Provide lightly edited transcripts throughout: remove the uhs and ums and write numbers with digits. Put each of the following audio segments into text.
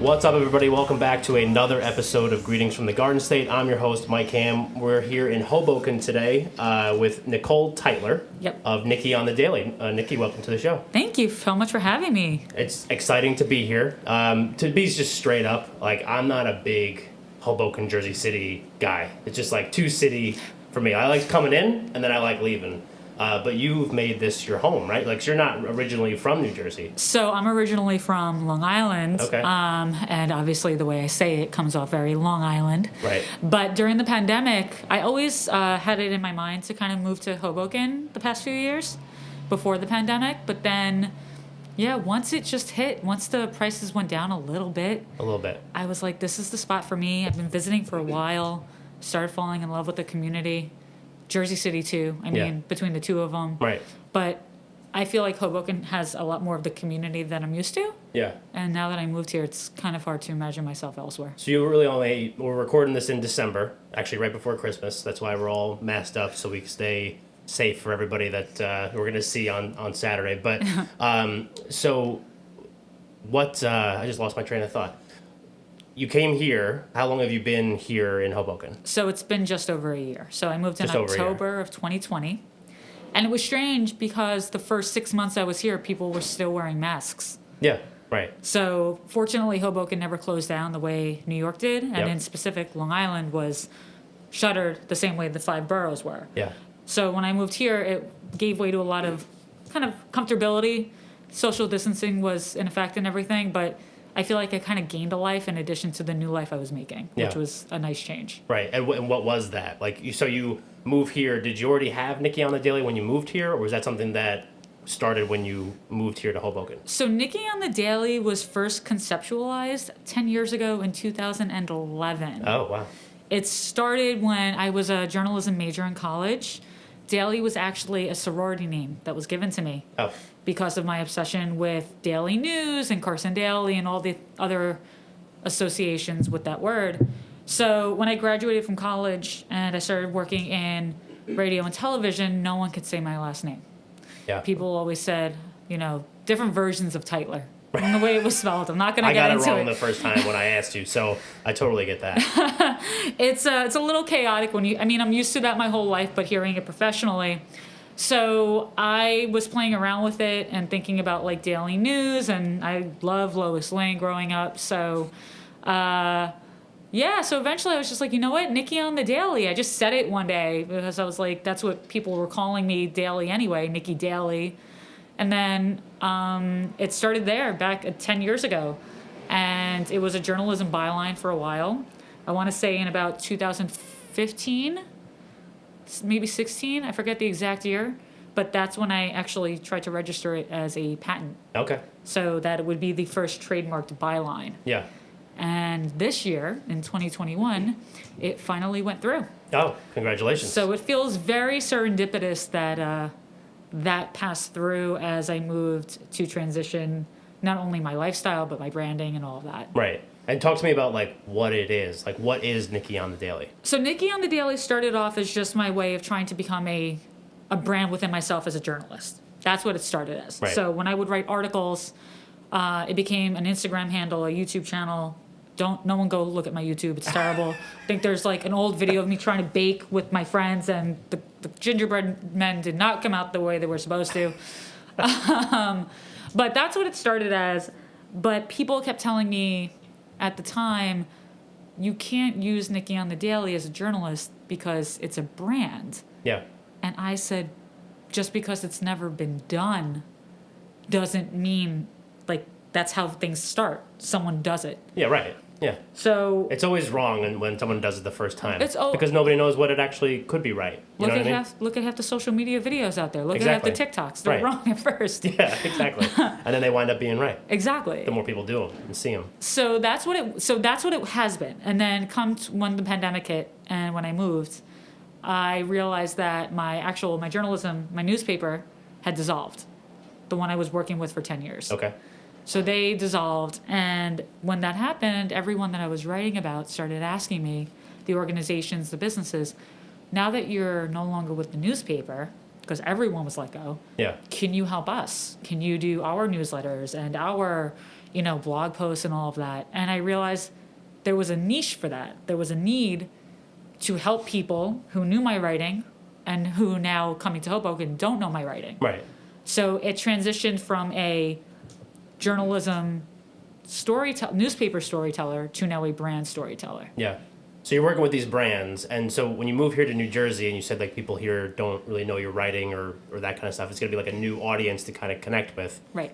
What's up, everybody? Welcome back to another episode of Greetings from the Garden State. I'm your host, Mike Ham. We're here in Hoboken today with Nicole Teitler of Nikki On the Daily. Nikki, welcome to the show. Thank you so much for having me. It's exciting to be here. To be just straight up, like, I'm not a big Hoboken, Jersey City guy. It's just like too city for me. I like coming in and then I like leaving. But you've made this your home, right? Like, you're not originally from New Jersey. So I'm originally from Long Island. Okay. And obviously the way I say it comes off very Long Island. Right. But during the pandemic, I always had it in my mind to kind of move to Hoboken the past few years before the pandemic. But then, once it just hit, once the prices went down a little bit, I was like, this is the spot for me. I've been visiting for a while, started falling in love with the community. Jersey City too. I mean, between the two of them. Right. But I feel like Hoboken has a lot more of the community than I'm used to. Yeah. And now that I moved here, it's kind of hard to imagine myself elsewhere. So we're recording this in December, actually right before Christmas. That's why we're all masked up so we can stay safe for everybody that we're going to see on Saturday. But I just lost my train of thought. You came here. How long have you been here in Hoboken? So it's been just over a year. So I moved in October of 2020. And it was strange because the first 6 months I was here, people were still wearing masks. Yeah, right. So fortunately, Hoboken never closed down the way New York did. And in specific, Long Island was shuttered the same way the 5 boroughs were. Yeah. So when I moved here, it gave way to a lot of kind of comfortability. Social distancing was in effect and everything, but I feel like I kind of gained a life in addition to the new life I was making, which was a nice change. Right. And what was that? Like, so you moved here. Did you already have Nikki On the Daily when you moved here, or was that something that started when you moved here to Hoboken? So Nikki On the Daily was first conceptualized 10 years ago in 2011. Oh, wow. It started when I was a journalism major in college. Daily was actually a sorority name that was given to me. Oh. Because of my obsession with Daily News and Carson Daly and all the other associations with that word. So when I graduated from college and I started working in radio and television, no one could say my last name. Yeah. People always said, different versions of Teitler. And the way it was spelled. I'm not going to get into it. I got it wrong the first time when I asked you, so I totally get that. It's a little chaotic I'm used to that my whole life, but hearing it professionally. So I was playing around with it and thinking about like Daily News, and I love Lois Lane growing up. So, so eventually I was just like, you know what, Nikki On the Daily. I just said it one day because I was like, that's what people were calling me daily anyway, Nikki Daily. And then it started there back 10 years ago. And it was a journalism byline for a while. I want to say in about 2015, maybe 16. I forget the exact year. But that's when I actually tried to register it as a patent. Okay. So that it would be the first trademarked byline. Yeah. And this year, in 2021, it finally went through. Oh, congratulations. So it feels very serendipitous that that passed through as I moved to transition not only my lifestyle, but my branding and all of that. Right. And talk to me about, like, what it is. Like, what is Nikki On the Daily? So Nikki On the Daily started off as just my way of trying to become a brand within myself as a journalist. That's what it started as. Right. So when I would write articles, it became an Instagram handle, a YouTube channel. No one go look at my YouTube. It's terrible. I think there's like an old video of me trying to bake with my friends, and the gingerbread men did not come out the way they were supposed to. But that's what it started as. But people kept telling me at the time, you can't use Nikki On the Daily as a journalist because it's a brand. Yeah. And I said, just because it's never been done doesn't mean, like, that's how things start. Someone does it. Yeah, right. Yeah. So it's always wrong when someone does it the first time. Because nobody knows what it actually could be right. You know what I mean? Look at half the social media videos out there. Look at half the TikToks. They're wrong at first. Yeah, exactly. And then they wind up being right. Exactly. The more people do them and see them. So that's what it has been. And then when the pandemic hit and when I moved, I realized that my journalism, my newspaper had dissolved. The one I was working with for 10 years. Okay. So they dissolved, and when that happened, everyone that I was writing about started asking me, the organizations, the businesses, now that you're no longer with the newspaper, because everyone was let go. Yeah. Can you help us? Can you do our newsletters and our, blog posts and all of that? And I realized there was a niche for that. There was a need to help people who knew my writing and who now coming to Hoboken don't know my writing. Right. So it transitioned from a journalism newspaper storyteller to now a brand storyteller. Yeah. So you're working with these brands, and so when you move here to New Jersey, and you said like people here don't really know your writing or that kind of stuff, it's going to be like a new audience to kind of connect with. Right.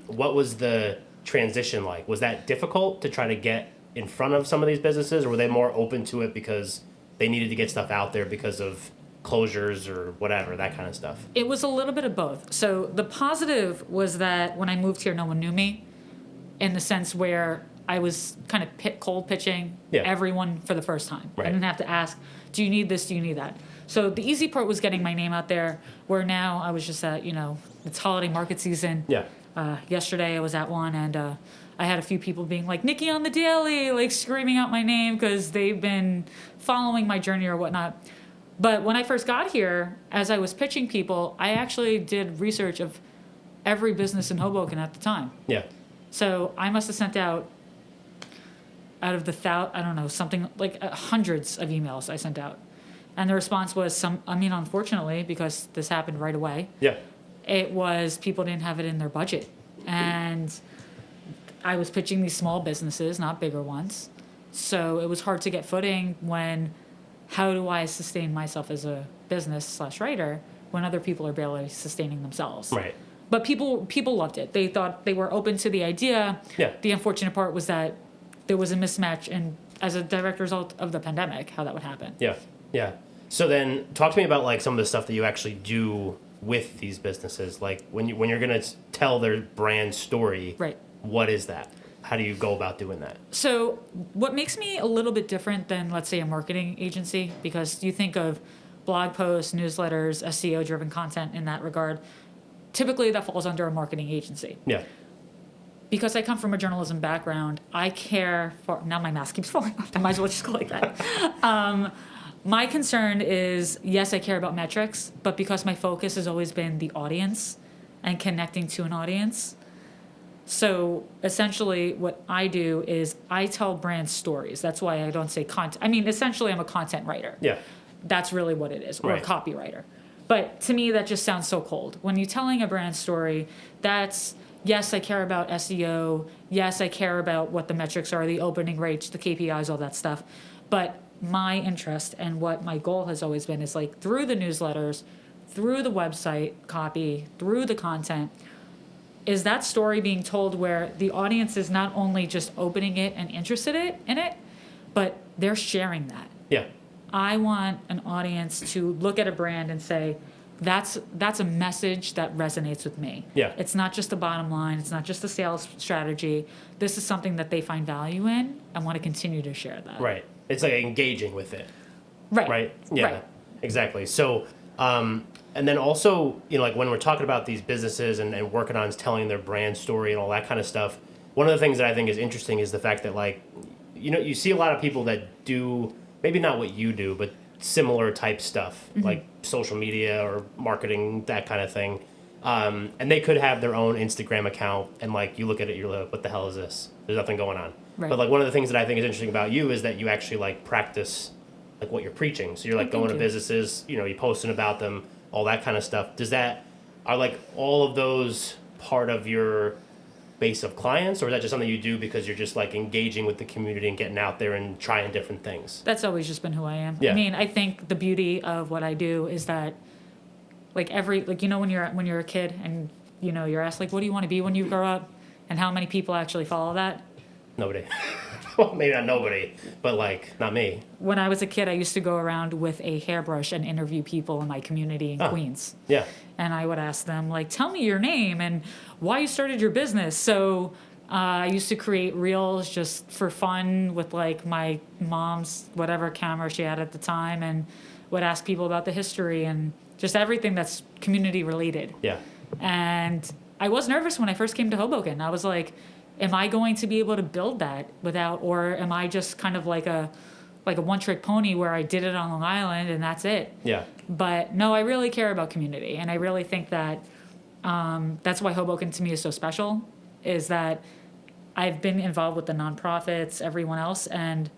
What was the transition like? Was that difficult to try to get in front of some of these businesses, or were they more open to it because they needed to get stuff out there because of closures or whatever, that kind of stuff? It was a little bit of both. So the positive was that when I moved here, no one knew me, in the sense where I was kind of cold pitching everyone for the first time. Right. I didn't have to ask, do you need this, do you need that? So the easy part was getting my name out there, where now I was just at, it's holiday market season. Yeah. Yesterday I was at one, and I had a few people being like, Nikki on the Daily, like screaming out my name because they've been following my journey or whatnot. But when I first got here, as I was pitching people, I actually did research of every business in Hoboken at the time. Yeah. So I must have sent out of the something like hundreds of emails I sent out. And the response was unfortunately, because this happened right away, Yeah. it was people didn't have it in their budget. And I was pitching these small businesses, not bigger ones. So it was hard to get footing how do I sustain myself as a business/writer when other people are barely sustaining themselves? Right. But people loved it. They thought they were open to the idea. Yeah. The unfortunate part was that there was a mismatch, and as a direct result of the pandemic, how that would happen. Yeah. Yeah. So then talk to me about like some of the stuff that you actually do with these businesses. Like when you're going to tell their brand story, Right. What is that? How do you go about doing that? So what makes me a little bit different than, let's say, a marketing agency, because you think of blog posts, newsletters, SEO-driven content in that regard, typically that falls under a marketing agency. Yeah. Because I come from a journalism background, I care for... Now my mask keeps falling off. I might as well just go like that. My concern is, yes, I care about metrics, but because my focus has always been the audience and connecting to an audience. So essentially what I do is I tell brand stories. That's why I don't say content. I mean, essentially I'm a content writer. Yeah. That's really what it is, or Right. a copywriter. But to me, that just sounds so cold. When you're telling a brand story, that's, yes, I care about SEO. Yes, I care about what the metrics are, the opening rates, the KPIs, all that stuff. But my interest and what my goal has always been is like through the newsletters, through the website copy, through the content, is that story being told where the audience is not only just opening it and interested in it, but they're sharing that. Yeah. I want an audience to look at a brand and say, that's a message that resonates with me. Yeah. It's not just the bottom line. It's not just a sales strategy. This is something that they find value in and want to continue to share that. Right. It's like engaging with it. Right. Right. Yeah. Right. Exactly. So, and then also, like when we're talking about these businesses and working on telling their brand story and all that kind of stuff, one of the things that I think is interesting is the fact that like, you see a lot of people that do maybe not what you do, but similar type stuff, like social media or marketing, that kind of thing. And they could have their own Instagram account, and like you look at it, you're like, what the hell is this? There's nothing going on. Right. But like one of the things that I think is interesting about you is that you actually like practice like what you're preaching. So you're like going to businesses, you're posting about them, all that kind of stuff. Are like all of those part of your base of clients, or is that just something you do because you're just like engaging with the community and getting out there and trying different things? That's always just been who I am. Yeah. I mean, I think the beauty of what I do is that like when you're a kid and you're asked like, what do you want to be when you grow up, and how many people actually follow that? Nobody. Well, maybe not nobody, but like not me. When I was a kid, I used to go around with a hairbrush and interview people in my community in Queens. Yeah. And I would ask them, like, tell me your name and why you started your business. So I used to create reels just for fun with, like, my mom's whatever camera she had at the time, and would ask people about the history and just everything that's community related. Yeah. And I was nervous when I first came to Hoboken. I was like, am I going to be able to build that or am I just kind of like a like a one-trick pony where I did it on Long Island and that's it. Yeah. But no, I really care about community, and I really think that that's why Hoboken to me is so special, is that I've been involved with the nonprofits, everyone else, and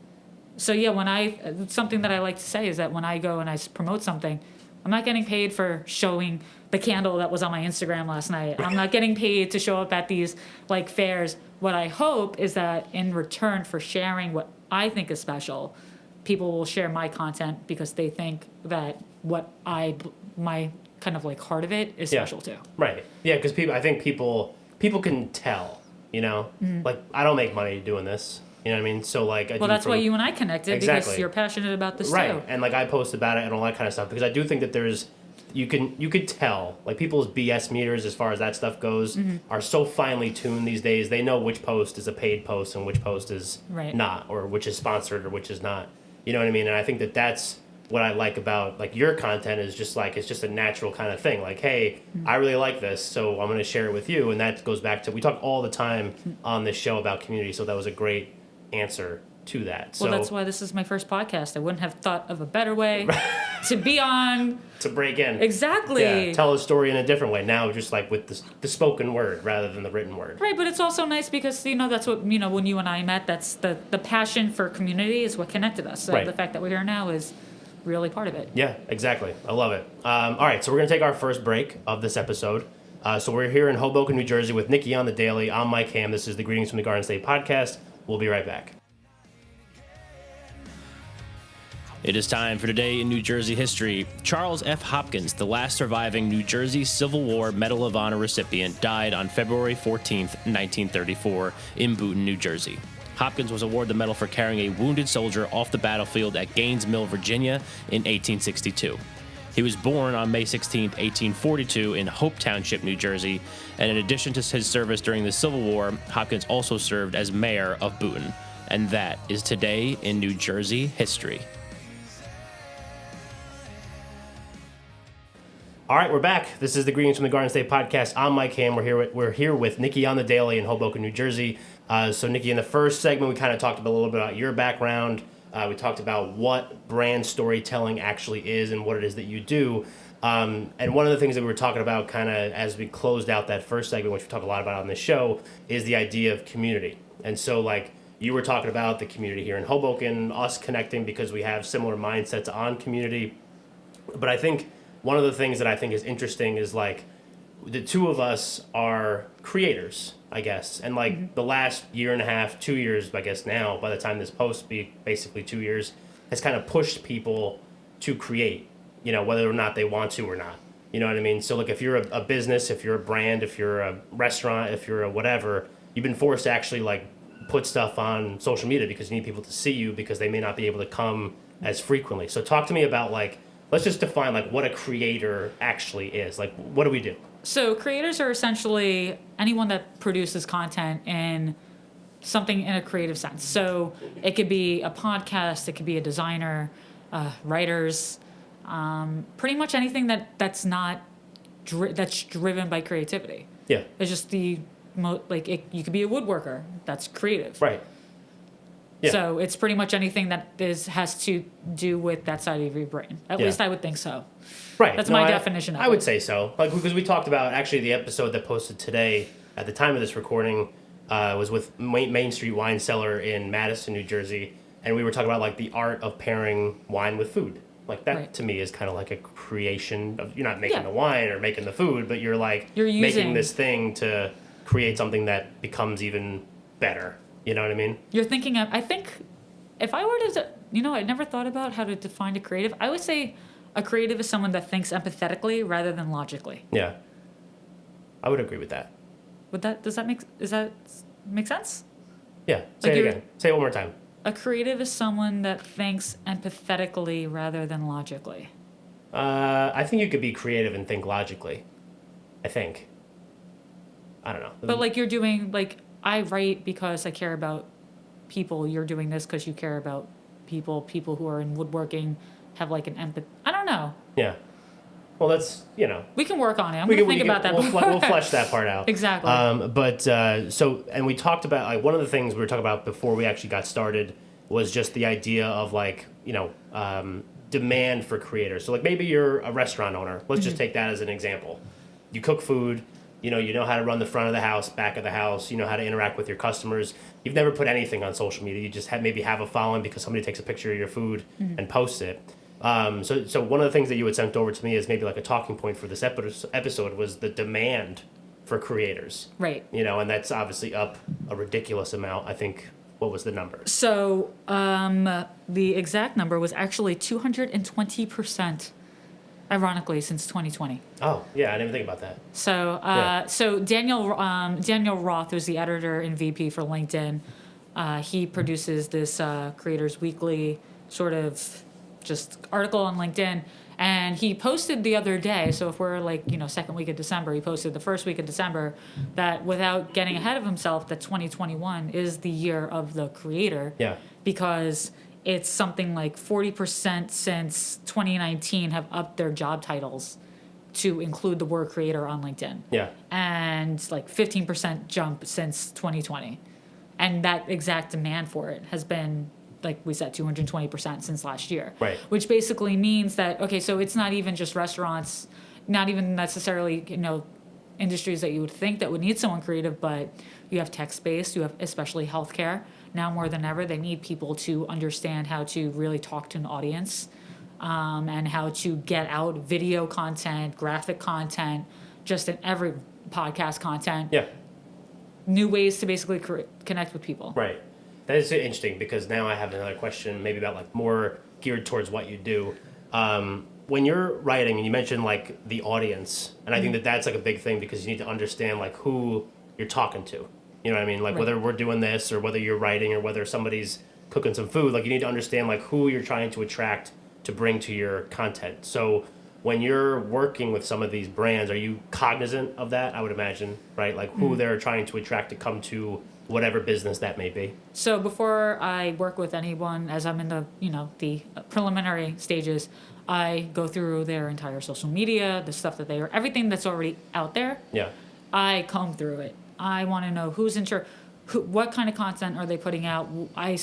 so yeah, something that I like to say is that when I go and I promote something, I'm not getting paid for showing the candle that was on my Instagram last night. I'm not getting paid to show up at these like fairs. What I hope is that in return for sharing what I think is special, people will share my content because they think that my kind of like heart of it is special too. Right. Yeah, because I think people can tell, you know? Like, I don't make money doing this. You know what I mean? So, like, that's why you and I connected, because you're passionate about this too. Right. And, like, I post about it and all that kind of stuff because I do think that you could tell, like, people's BS meters as far as that stuff goes are so finely tuned these days. They know which post is a paid post and which post is not, or which is sponsored or which is not. You know what I mean? And I think that that's what I like about, like, your content is just, like, it's just a natural kind of thing. Like, hey, I really like this, so I'm going to share it with you. And that goes back to, we talk all the time on this show about community, so that was a great answer to that. Well, that's why this is my first podcast. I wouldn't have thought of a better way to be on. To break in. Exactly. Yeah, tell a story in a different way. Now just like with the spoken word rather than the written word. Right, but it's also nice because, that's what, when you and I met, that's the passion for community is what connected us. So the fact that we're here now is really part of it. Yeah, exactly. I love it. All right, so we're going to take our first break of this episode. So we're here in Hoboken, New Jersey with Nikki on the Daily. I'm Mike Ham. This is the Greetings from the Garden State podcast. We'll be right back. It is time for Today in New Jersey History. Charles F. Hopkins, the last surviving New Jersey Civil War Medal of Honor recipient, died on February 14th, 1934, in Boonton, New Jersey. Hopkins was awarded the medal for carrying a wounded soldier off the battlefield at Gaines Mill, Virginia, in 1862. He was born on May 16, 1842, in Hope Township, New Jersey, and in addition to his service during the Civil War, Hopkins also served as mayor of Boonton. And that is Today in New Jersey History. All right, we're back. This is the Greetings from the Garden State podcast. I'm Mike Ham. We're here with Nikki on the Daily in Hoboken, New Jersey. So, Nikki, in the first segment, we kind of talked a little bit about your background. We talked about what brand storytelling actually is and what it is that you do. And one of the things that we were talking about kind of as we closed out that first segment, which we talk a lot about on this show, is the idea of community. And so, like, you were talking about the community here in Hoboken, us connecting because we have similar mindsets on community. But I think one of the things that I think is interesting is, like, the two of us are creators, I guess. And, like, the last year and a half, 2 years, I guess now, by the time this post be basically 2 years, has kind of pushed people to create, whether or not they want to or not. You know what I mean? So, like, if you're a business, if you're a brand, if you're a restaurant, if you're a whatever, you've been forced to actually, like, put stuff on social media because you need people to see you because they may not be able to come as frequently. So talk to me about, like, let's just define, like, what a creator actually is. Like, what do we do? So creators are essentially anyone that produces content in something in a creative sense. So it could be a podcast, it could be a designer, writers, pretty much anything that's not that's driven by creativity. Yeah. It's just you could be a woodworker. That's creative. Right. Yeah. So it's pretty much anything that has to do with that side of your brain. At least I would think so. Right. That's my definition of it. I would say so. Like, because we talked about, actually, the episode that posted today, at the time of this recording, was with Main Street Wine Cellar in Madison, New Jersey. And we were talking about, like, the art of pairing wine with food. Like, that, to me, is kind of like a creation of, you're not making the wine or making the food, but you're making this thing to create something that becomes even better. You know what I mean? You're thinking of, I think, if I were to, I never thought about how to define a creative. I would say a creative is someone that thinks empathetically rather than logically. Yeah. I would agree with that. Does that make sense? Yeah. Say it again. Say it one more time. A creative is someone that thinks empathetically rather than logically. I think you could be creative and think logically. I think. I don't know. But, like, you're doing, like, I write because I care about people. You're doing this because you care about people. People who are in woodworking have, like, an empathy. I don't know. Yeah. Well, that's, We can work on it. I'm going to think about that. We'll flesh that part out. Exactly. And we talked about, like, one of the things we were talking about before we actually got started was just the idea of like, demand for creators. So like maybe you're a restaurant owner. Let's just take that as an example. You cook food, you know how to run the front of the house, back of the house, you know how to interact with your customers. You've never put anything on social media. You just maybe have a following because somebody takes a picture of your food and posts it. So one of the things that you had sent over to me is maybe like a talking point for this episode was the demand for creators. Right. And that's obviously up a ridiculous amount. I think, what was the number? So the exact number was actually 220%, ironically, since 2020. Oh, yeah, I didn't even think about that. So Daniel Roth, who's the editor and VP for LinkedIn, he produces this Creators Weekly sort of just article on LinkedIn. And he posted the other day, so if we're like, second week of December, he posted the first week of December that without getting ahead of himself, that 2021 is the year of the creator. Yeah. Because it's something like 40% since 2019 have upped their job titles to include the word creator on LinkedIn. Yeah. And like 15% jump since 2020. And that exact demand for it has been, like we said, 220% since last year. Right. Which basically means that, okay, so it's not even just restaurants, not even necessarily, industries that you would think that would need someone creative, but you have tech-based, you have especially healthcare. Now more than ever, they need people to understand how to really talk to an audience and how to get out video content, graphic content, just in every podcast content. Yeah. New ways to basically connect with people. Right. That is interesting because now I have another question maybe about like more geared towards what you do. When you're writing and you mentioned like the audience, and I think that that's like a big thing because you need to understand like who you're talking to. You know what I mean? Like Right. whether we're doing this or whether you're writing or whether somebody's cooking some food, like you need to understand like who you're trying to attract to bring to your content. So when you're working with some of these brands, are you cognizant of that? I would imagine, right? Like who they're trying to attract to come to whatever business that may be. So before I work with anyone, as I'm in the the preliminary stages, I go through their entire social media, the stuff that everything that's already out there. Yeah. I comb through it. I want to know who's what kind of content are they putting out. I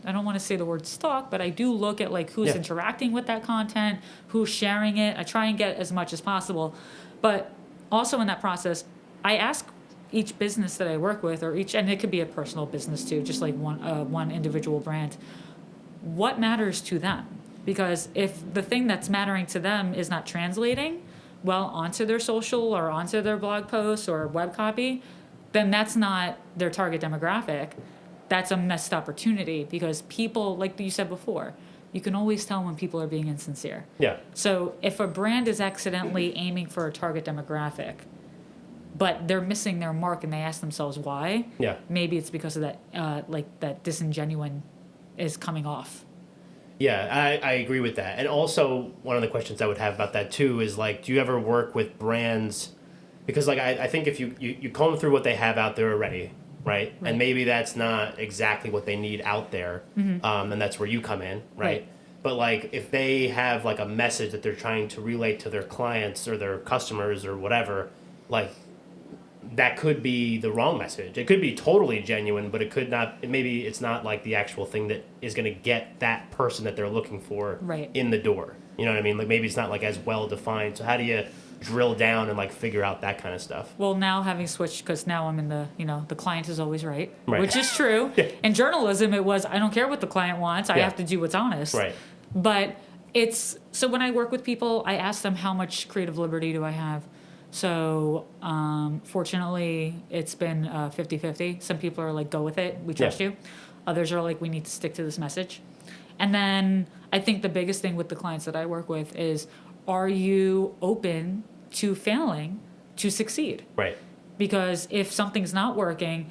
don't want to say the word stalk, but I do look at like who's interacting with that content, who's sharing it. I try and get as much as possible, but also in that process, I ask each business that I work with, and it could be a personal business too, just like one individual brand, what matters to them? Because if the thing that's mattering to them is not translating well onto their social or onto their blog posts or web copy, then that's not their target demographic. That's a missed opportunity because people, like you said before, you can always tell when people are being insincere. Yeah. So if a brand is accidentally aiming for a target demographic, but they're missing their mark and they ask themselves why, maybe it's because of that, that disingenuine is coming off. Yeah, I agree with that. And also, one of the questions I would have about that too is like, do you ever work with brands? Because like I think if you comb through what they have out there already, right? And maybe that's not exactly what they need out there, and that's where you come in, right? But like if they have like a message that they're trying to relate to their clients or their customers or whatever, like that could be the wrong message. It could be totally genuine, but it could not. Maybe it's not like the actual thing that is going to get that person that they're looking for in the door. You know what I mean? Like maybe it's not like as well defined. So how do you drill down and like figure out that kind of stuff? Well, now having switched, because now I'm in the client is always right, Right. which is true. In journalism, it was I don't care what the client wants. I have to do what's honest. Right. But so when I work with people, I ask them how much creative liberty do I have. So fortunately, it's been 50-50. Some people are like, go with it. We trust you. Others are like, we need to stick to this message. And then I think the biggest thing with the clients that I work with is, are you open to failing to succeed? Right. Because if something's not working,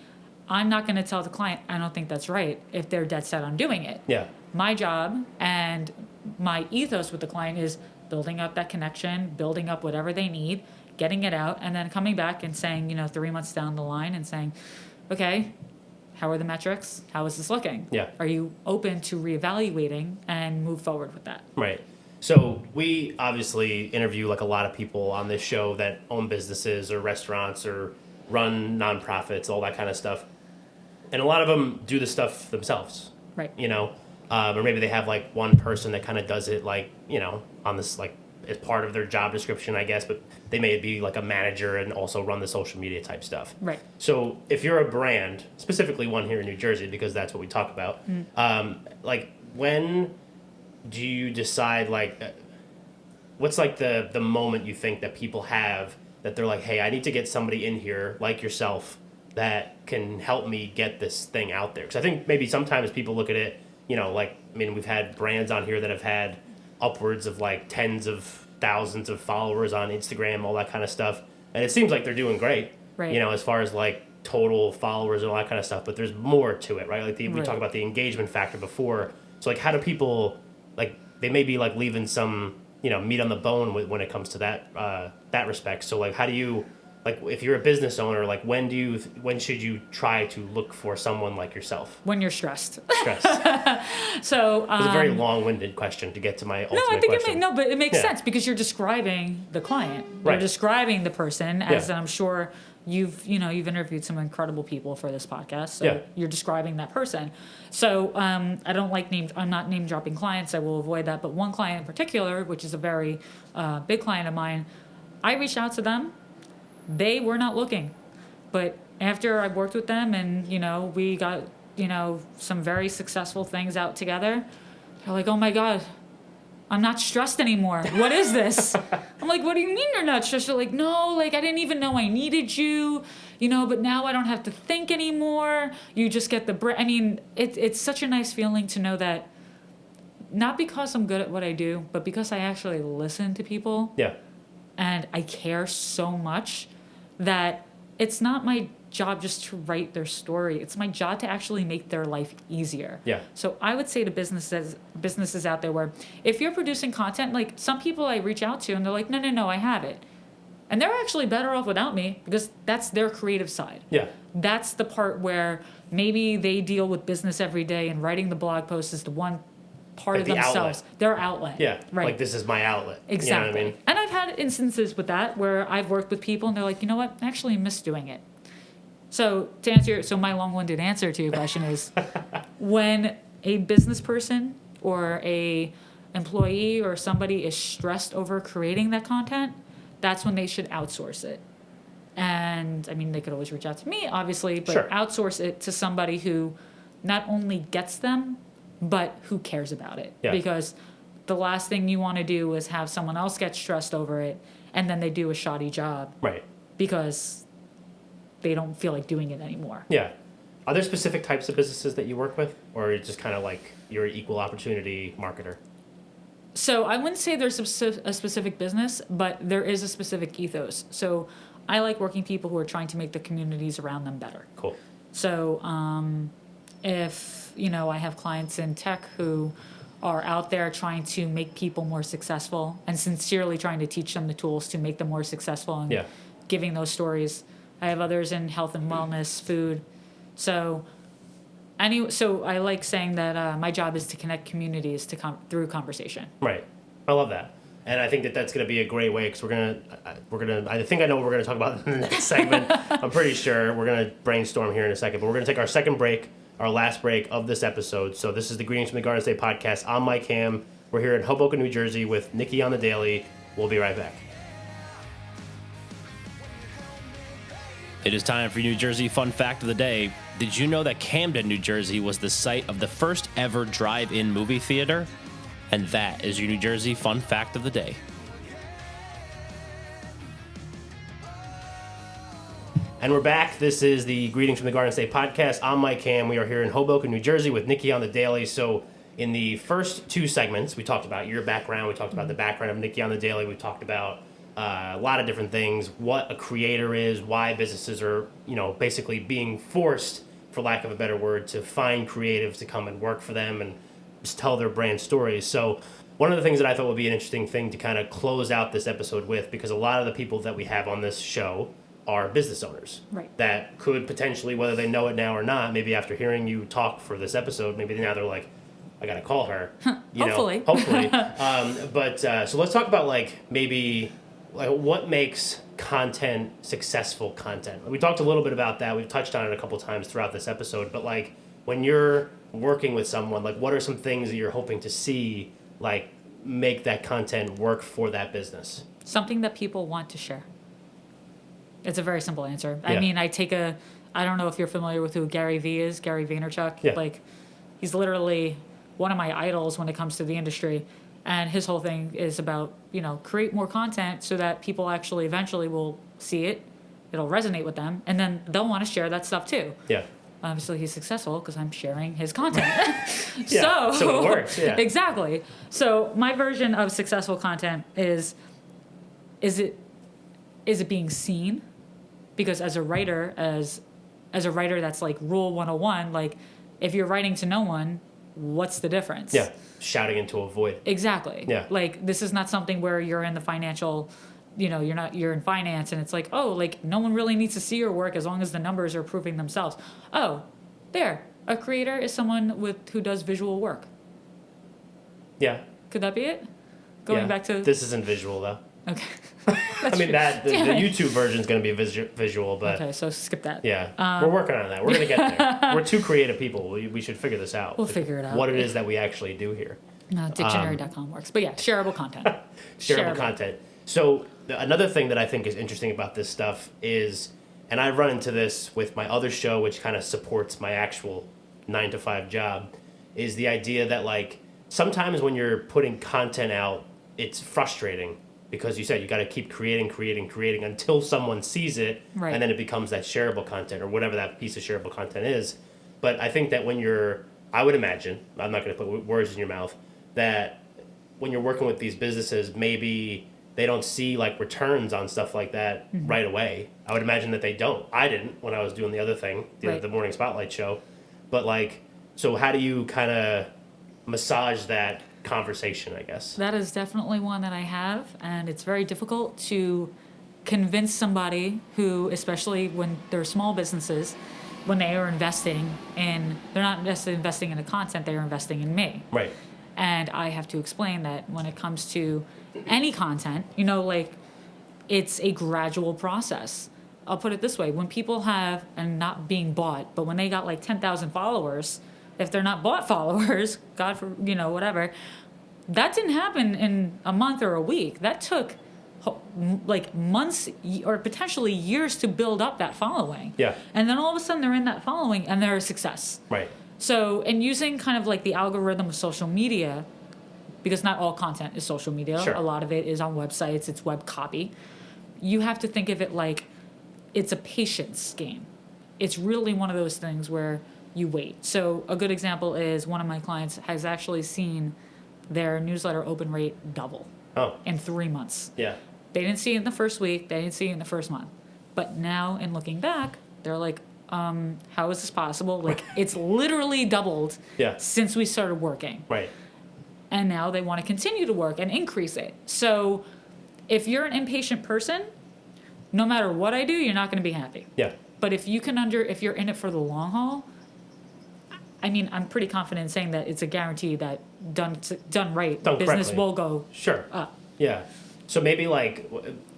I'm not going to tell the client, I don't think that's right, if they're dead set on doing it. Yeah. My job and my ethos with the client is building up that connection, building up whatever they need, getting it out, and then coming back and saying, 3 months down the line and saying, okay, how are the metrics? How is this looking? Yeah. Are you open to reevaluating and move forward with that? Right. So we obviously interview like a lot of people on this show that own businesses or restaurants or run nonprofits, all that kind of stuff. And a lot of them do the stuff themselves, Right. You know, or maybe they have like one person that kind of does it like, you know, on this like as part of their job description, I guess, but they may be like a manager and also run the social media type stuff. Right. So if you're a brand, specifically one here in New Jersey, because that's what we talk about, like when do you decide like, what's like the moment you think that people have that they're like, hey, I need to get somebody in here like yourself that can help me get this thing out there? Because I think maybe sometimes people look at it, you know, like, I mean, we've had brands on here that have had upwards of like tens of thousands of followers on Instagram, all that kind of stuff. And it seems like they're doing great, Right. you know, as far as like total followers and all that kind of stuff. But there's more to it, right? Like we Right. talked about the engagement factor before. So like how do people, like they may be like leaving some, you know, meat on the bone when it comes to that respect. So like how do you, like if you're a business owner, like when should you try to look for someone like yourself? When you're stressed. Stress. So It's a very long-winded question to get to my ultimate no, I think question. but it makes Yeah. sense because you're describing the client. Right. You're describing the person, as Yeah. I'm sure you've interviewed some incredible people for this podcast. So Yeah. you're describing that person. So I don't like I'm not name dropping clients. I will avoid that. But one client in particular, which is a very big client of mine, I reached out to them. They were not looking, but after I worked with them and, you know, we got, you know, some very successful things out together, they're like, oh my God, I'm not stressed anymore. What is this? I'm like, what do you mean you're not stressed? They're like, no, like I didn't even know I needed you, you know, but now I don't have to think anymore. You just get I mean, it's such a nice feeling to know that not because I'm good at what I do, but because I actually listen to people. Yeah. And I care so much that it's not my job just to write their story. It's my job to actually make their life easier. Yeah. So I would say to businesses out there where if you're producing content, like some people I reach out to and they're like, no, I have it. And they're actually better off without me because that's their creative side. Yeah. That's the part where maybe they deal with business every day and writing the blog post is the one part Like of the themselves. outlet. Their outlet. Yeah. Right. Like this is my outlet. Exactly. You know what I mean? And I've had instances with that where I've worked with people and they're like, you know what, I actually miss doing it. So my long-winded answer to your question is when a business person or a employee or somebody is stressed over creating that content, that's when they should outsource it. And I mean, they could always reach out to me, obviously, but Sure. outsource it to somebody who not only gets them, but who cares about it. Yeah. Because the last thing you want to do is have someone else get stressed over it and then they do a shoddy job Right. because they don't feel like doing it anymore. Yeah. Are there specific types of businesses that you work with, or are you just kind of like you're an equal opportunity marketer? So I wouldn't say there's a specific business, but there is a specific ethos. So I like working people who are trying to make the communities around them better. Cool. So if, you know, I have clients in tech who are out there trying to make people more successful and sincerely trying to teach them the tools to make them more successful and Yeah. giving those stories. I have others in health and wellness, food. So I like saying that my job is to connect communities through conversation. Right. I love that. And I think that that's going to be a great way because I think I know what we're going to talk about in the next segment. I'm pretty sure we're going to brainstorm here in a second, but we're going to take our second break, our last break of this episode. So this is the Greetings from the Garden State podcast. I'm Mike Ham. We're here in Hoboken, New Jersey with Nikki on the Daily. We'll be right back. It is time for New Jersey Fun Fact of the Day. Did you know that Camden, New Jersey was the site of the first ever drive-in movie theater? And that is your New Jersey Fun Fact of the Day. And we're back. This is the Greetings from the Garden State podcast. I'm Mike Ham. We are here in Hoboken, New Jersey with Nikki on the Daily. So in the first two segments, we talked about your background. We talked about the background of Nikki on the Daily. We talked about a lot of different things, what a creator is, why businesses are, basically being forced, for lack of a better word, to find creatives to come and work for them and just tell their brand stories. So one of the things that I thought would be an interesting thing to kind of close out this episode with, because a lot of the people that we have on this show are business owners. Right. That could potentially, whether they know it now or not, maybe after hearing you talk for this episode, maybe now they're like, I got to call her. Hopefully. Hopefully. So let's talk about maybe what makes successful content. We talked a little bit about that. We've touched on it a couple times throughout this episode, but when you're working with someone, like what are some things that you're hoping to see, like make that content work for that business? Something that people want to share. It's a very simple answer. Yeah. I mean, I don't know if you're familiar with who Gary V is, Gary Vaynerchuk. Yeah. Like, he's literally one of my idols when it comes to the industry. And his whole thing is about, create more content so that people actually eventually will see it. It'll resonate with them. And then they'll want to share that stuff too. Yeah. Obviously, he's successful because I'm sharing his content. Yeah, so it works. Yeah. Exactly. So my version of successful content is it being seen? Because as a writer, that's like rule 101, like if you're writing to no one, what's the difference? Yeah. Shouting into a void. Exactly. Yeah. Like this is not something where you're in the financial, you're in finance and it's like, oh, like no one really needs to see your work as long as the numbers are proving themselves. Oh, there. A creator is someone who does visual work. Yeah. Could that be it? Going back to this isn't visual though. Okay. I mean the YouTube version is going to be visual, but okay, so skip that. Yeah, we're working on that. We're going to get there. We're two creative people. We should figure this out. We'll figure it out. What it is that we actually do here. No, dictionary.com works. But yeah, shareable content. Shareable content. So another thing that I think is interesting about this stuff is, and I run into this with my other show, which kind of supports my actual 9-to-5 job, is the idea that like sometimes when you're putting content out, it's frustrating. Because you said you got to keep creating until someone sees it, right. And then it becomes that shareable content or whatever that piece of shareable content is. But I think that I would imagine, I'm not going to put words in your mouth, that when you're working with these businesses, maybe they don't see like returns on stuff like that right away. I would imagine that they don't. I didn't when I was doing the other thing, the Morning Spotlight show. But like, so how do you kind of massage that conversation, I guess? That is definitely one that I have, and it's very difficult to convince somebody who, especially when they're small businesses, when they are investing in, they're not necessarily investing in the content, they are investing in me. Right. And I have to explain that when it comes to any content, like it's a gradual process. I'll put it this way. When people have, and not being bought, but when they got like 10,000 followers, if they're not bought followers, God for, whatever, that didn't happen in a month or a week. That took like months or potentially years to build up that following. Yeah. And then all of a sudden they're in that following and they're a success. Right. So, and using kind of like the algorithm of social media, because not all content is social media. Sure. A lot of it is on websites, it's web copy. You have to think of it like it's a patience game. It's really one of those things where you wait. So a good example is one of my clients has actually seen their newsletter open rate double in 3 months. Yeah. They didn't see it in the first week. They didn't see it in the first month. But now, in looking back, they're like, how is this possible? Like, it's literally doubled since we started working. Right. And now they want to continue to work and increase it. So if you're an impatient person, no matter what I do, you're not going to be happy. Yeah. But if you're in it for the long haul, I mean, I'm pretty confident in saying that it's a guarantee that done right, done business correctly. will go up. Yeah. So maybe like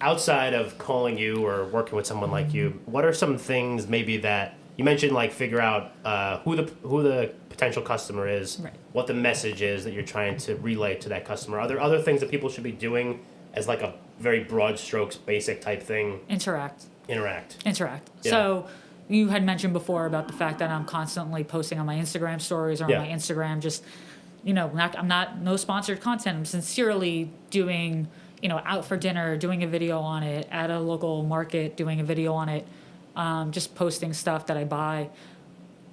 outside of calling you or working with someone like you, what are some things maybe that you mentioned, like figure out who the potential customer is, right. What the message is that you're trying to relay to that customer. Are there other things that people should be doing as like a very broad strokes, basic type thing? Interact. Yeah. So you had mentioned before about the fact that I'm constantly posting on my Instagram stories or on my Instagram, just, I'm not no sponsored content. I'm sincerely doing, out for dinner, doing a video on it, at a local market, doing a video on it, just posting stuff that I buy.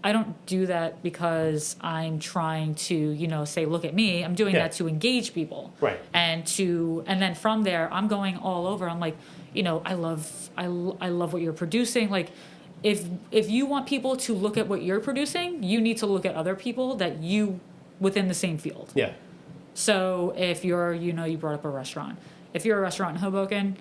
I don't do that because I'm trying to, say, look at me. I'm doing that to engage people. Right. And then from there, I'm going all over. I'm like, I love what you're producing. Like, if you want people to look at what you're producing, you need to look at other people that you within the same field. Yeah. So if you're, you brought up a restaurant. If you're a restaurant in Hoboken,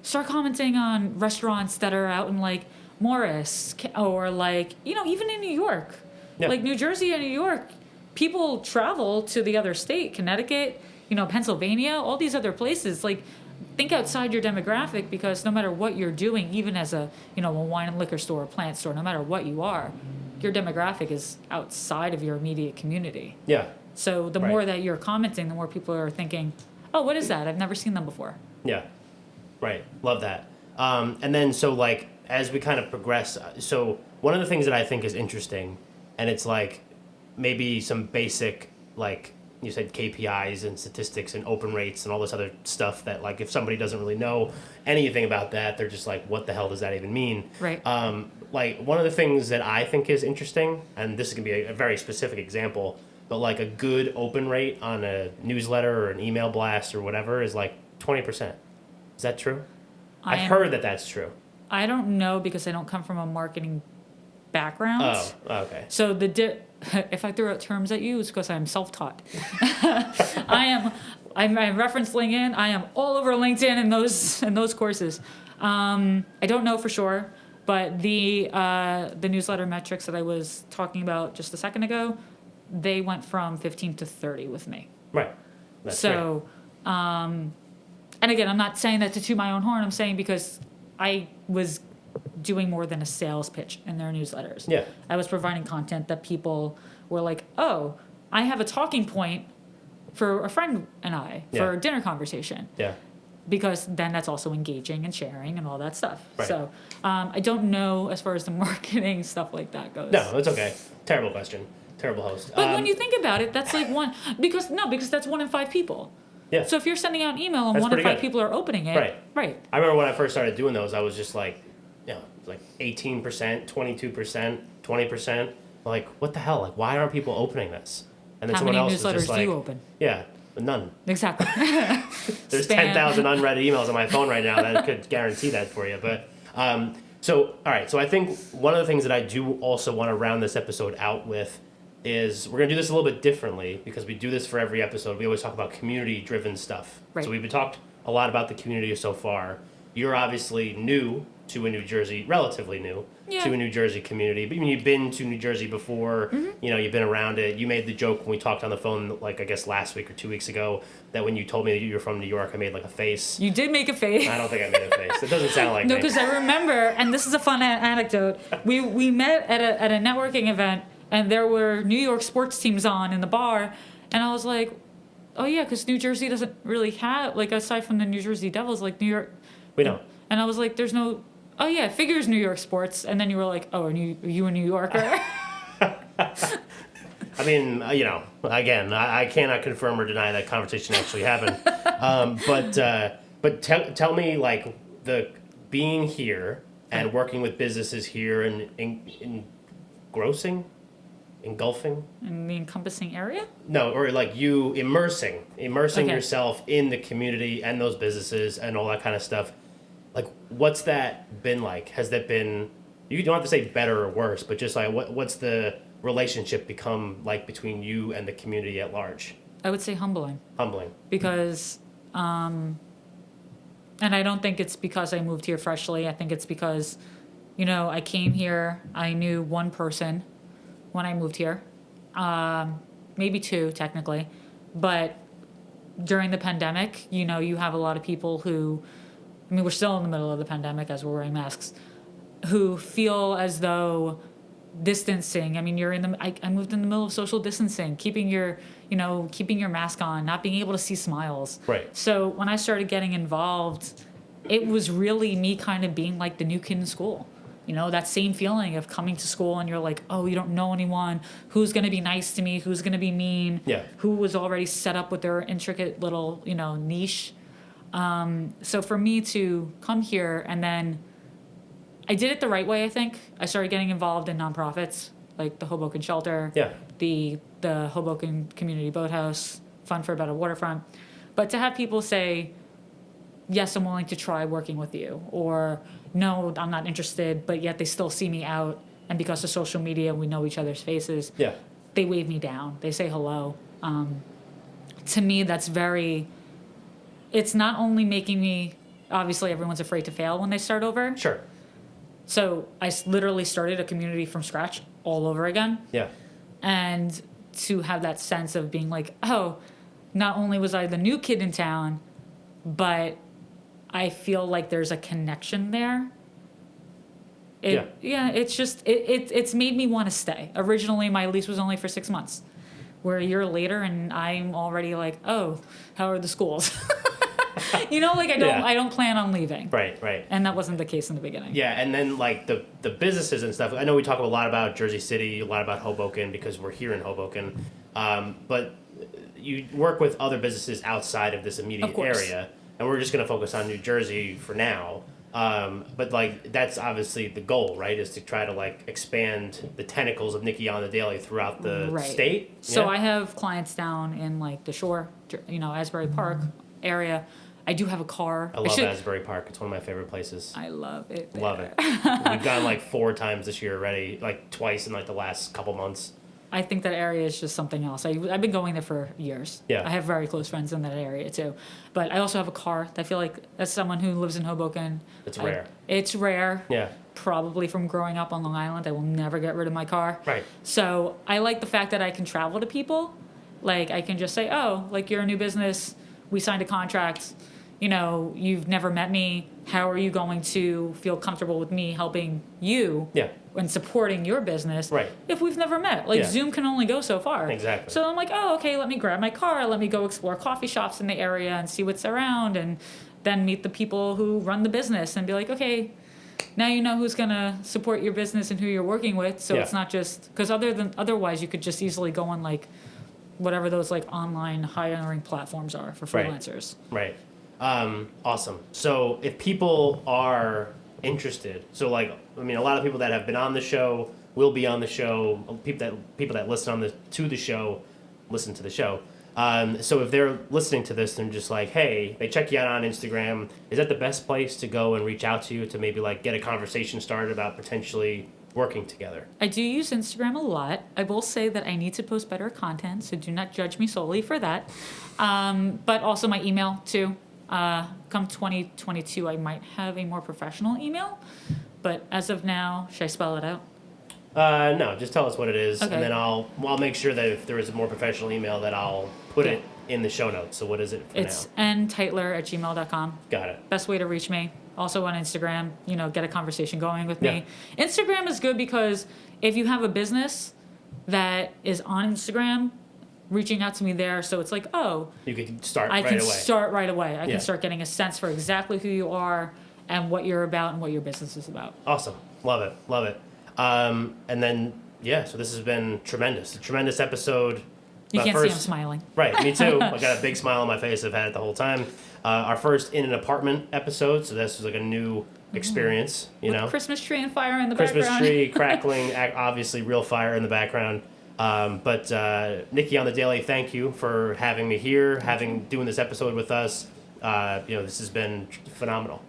start commenting on restaurants that are out in like Morris or like, even in New York, like New Jersey and New York, people travel to the other state, Connecticut, Pennsylvania, all these other places. Like, think outside your demographic, because no matter what you're doing, even as a wine and liquor store, a plant store, no matter what you are, your demographic is outside of your immediate community. Yeah. So the Right. more that you're commenting, the more people are thinking, oh, what is that? I've never seen them before. Yeah. Right. Love that. And then, so like, as we kind of progress, so one of the things that I think is interesting, and it's like maybe some basic, like you said, KPIs and statistics and open rates and all this other stuff that, like, if somebody doesn't really know anything about that, they're just like, what the hell does that even mean? Right. Like, one of the things that I think is interesting, and this is going to be a very specific example, but like a good open rate on a newsletter or an email blast or whatever is like 20%. Is that true? I've heard that that's true. I don't know because I don't come from a marketing background. Oh, okay. So if I throw out terms at you, it's because I'm self-taught. I reference LinkedIn. I am all over LinkedIn in those courses. I don't know for sure, but the newsletter metrics that I was talking about just a second ago, they went from 15 to 30 with me. Right. That's so, and again, I'm not saying that to toot my own horn. I'm saying because I was doing more than a sales pitch in their newsletters. Yeah. I was providing content that people were like, oh, I have a talking point for a friend and I for a dinner conversation. Yeah. Because then that's also engaging and sharing and all that stuff. Right. So I don't know as far as the marketing stuff like that goes. No, it's okay. Terrible question. Terrible host. But when you think about it, that's like because that's 1 in 5 people. Yeah. So if you're sending out an email and That's 1 in 5 pretty good. people are opening it, Right. I remember when I first started doing those, I was just like, like 18%, 22%, 20%. Like, what the hell? Like, why aren't people opening this? And then How someone many else was newsletters just like, do you open? Yeah, none. Exactly. There's Spam. 10,000 unread emails on my phone right now that could guarantee that for you. But so, all right. So I think one of the things that I do also want to round this episode out with is we're going to do this a little bit differently because we do this for every episode. We always talk about community-driven stuff. Right. So we've talked a lot about the community so far. You're obviously new to a New Jersey, relatively new to a New Jersey community. But I mean, you've been to New Jersey before. Mm-hmm. You've been around it. You made the joke when we talked on the phone, like I guess last week or 2 weeks ago, that when you told me that you were from New York, I made like a face. You did make a face. I don't think I made a face. It doesn't sound like No, me. because I remember, and this is a fun anecdote. We met at a networking event, and there were New York sports teams on in the bar, and I was like, oh yeah, because New Jersey doesn't really have, like, aside from the New Jersey Devils, like New York. We don't. And I was like, there's no. Oh yeah, figures New York sports, and then you were like, oh, are you a New Yorker? I mean, again, I cannot confirm or deny that conversation actually happened. But tell me, like, the being here and working with businesses here and engulfing? In the encompassing area? No, or like you immersing Okay. yourself in the community and those businesses and all that kind of stuff. Like, what's that been like? Has that been, you don't have to say better or worse, but just like, what's the relationship become like between you and the community at large? I would say humbling. Humbling. Because, and I don't think it's because I moved here freshly. I think it's because, I came here, I knew one person when I moved here, maybe 2 technically, but during the pandemic, you have a lot of people who, we're still in the middle of the pandemic as we're wearing masks, who feel as though distancing. I mean, I moved in the middle of social distancing, keeping your mask on, not being able to see smiles. Right. So when I started getting involved, it was really me kind of being like the new kid in school. That same feeling of coming to school and you're like, oh, you don't know anyone. Who's going to be nice to me? Who's going to be mean? Yeah. Who was already set up with their intricate little, niche. So for me to come here, and then I did it the right way, I think. I started getting involved in nonprofits like the Hoboken Shelter, the Hoboken Community Boathouse, Fund for a Better Waterfront. But to have people say, yes, I'm willing to try working with you, or no, I'm not interested, but yet they still see me out, and because of social media, we know each other's faces. Yeah. They wave me down. They say hello. To me, that's very... It's not only making me... Obviously, everyone's afraid to fail when they start over. Sure. So I literally started a community from scratch all over again. Yeah. And to have that sense of being like, oh, not only was I the new kid in town, but I feel like there's a connection there. It's just it's made me want to stay. Originally, my lease was only for 6 months. We're a year later, and I'm already like, oh, how are the schools? Like I don't plan on leaving. Right. And that wasn't the case in the beginning. Yeah, and then like the businesses and stuff. I know we talk a lot about Jersey City, a lot about Hoboken because we're here in Hoboken, but you work with other businesses outside of this immediate area, and we're just going to focus on New Jersey for now. But like that's obviously the goal, right? Is to try to like expand the tentacles of Nikki On the Daily throughout the state. So I have clients down in like the Shore, Asbury Park area. I do have a car. I love Asbury Park. It's one of my favorite places. I love it. Love it. We've gone like 4 times this year already, like twice in like the last couple months. I think that area is just something else. I've been going there for years. Yeah. I have very close friends in that area too. But I also have a car. I feel like as someone who lives in Hoboken, it's rare. It's rare. Yeah. Probably from growing up on Long Island, I will never get rid of my car. Right. So I like the fact that I can travel to people. Like I can just say, oh, like you're a new business. We signed a contract. You've never met me. How are you going to feel comfortable with me helping you and supporting your business if we've never met? Like Zoom can only go so far. Exactly. So I'm like, oh, okay, let me grab my car. Let me go explore coffee shops in the area and see what's around and then meet the people who run the business and be like, okay, now you know who's going to support your business and who you're working with. So it's not just because otherwise you could just easily go on like whatever those like online hiring platforms are for freelancers. Right. Awesome. So if people are interested, so like, I mean, a lot of people that have been on the show will be on the show. People that listen to the show. So if they're listening to this and just like, hey, they check you out on Instagram, is that the best place to go and reach out to you to maybe like get a conversation started about potentially working together? I do use Instagram a lot. I will say that I need to post better content, so do not judge me solely for that. But also my email too. Come 2022, I might have a more professional email, but as of now, should I spell it out? No, just tell us what it is, okay. And then I'll make sure that if there is a more professional email, that I'll put it in the show notes. So what is it for it's now? It's nteitler@gmail.com. Got it. Best way to reach me. Also on Instagram, get a conversation going with me. Instagram is good because if you have a business that is on Instagram, reaching out to me there, so it's like, oh, you can start I right can away. start right away. I can start getting a sense for exactly who you are and what you're about and what your business is about. Awesome. Love it. And then, so this has been tremendous. A tremendous episode. You can't see I'm smiling. Right, me too. I got a big smile on my face. I've had it the whole time. Our first in an apartment episode, so this was like a new experience, With Christmas tree and fire in the Christmas background. tree crackling, obviously real fire in the background. But Nikki On the Daily, thank you for having me here, doing this episode with us. This has been phenomenal.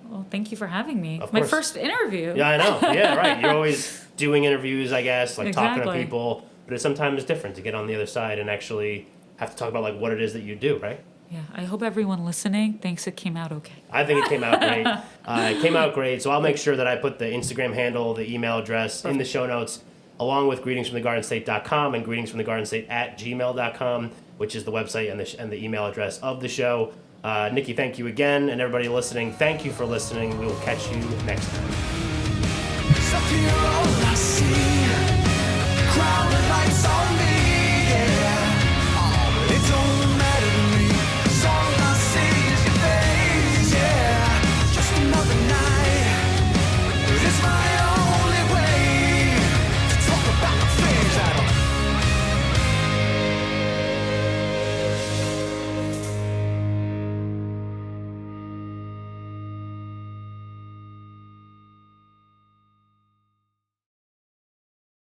Well, thank you for having me. Of My course. first interview. Yeah, I know. Yeah, right. You're always doing interviews, I guess, like talking to Exactly. people. But it's sometimes different to get on the other side and actually have to talk about like what it is that you do, right? Yeah, I hope everyone listening thinks it came out okay. I think it came out great. It came out great. So I'll make sure that I put the Instagram handle, the email address in the show notes, along with greetingsfromthegardenstate.com and greetingsfromthegardenstate@gmail.com, which is the website and the email address of the show. Nikki, thank you again. And everybody listening, thank you for listening. We will catch you next time.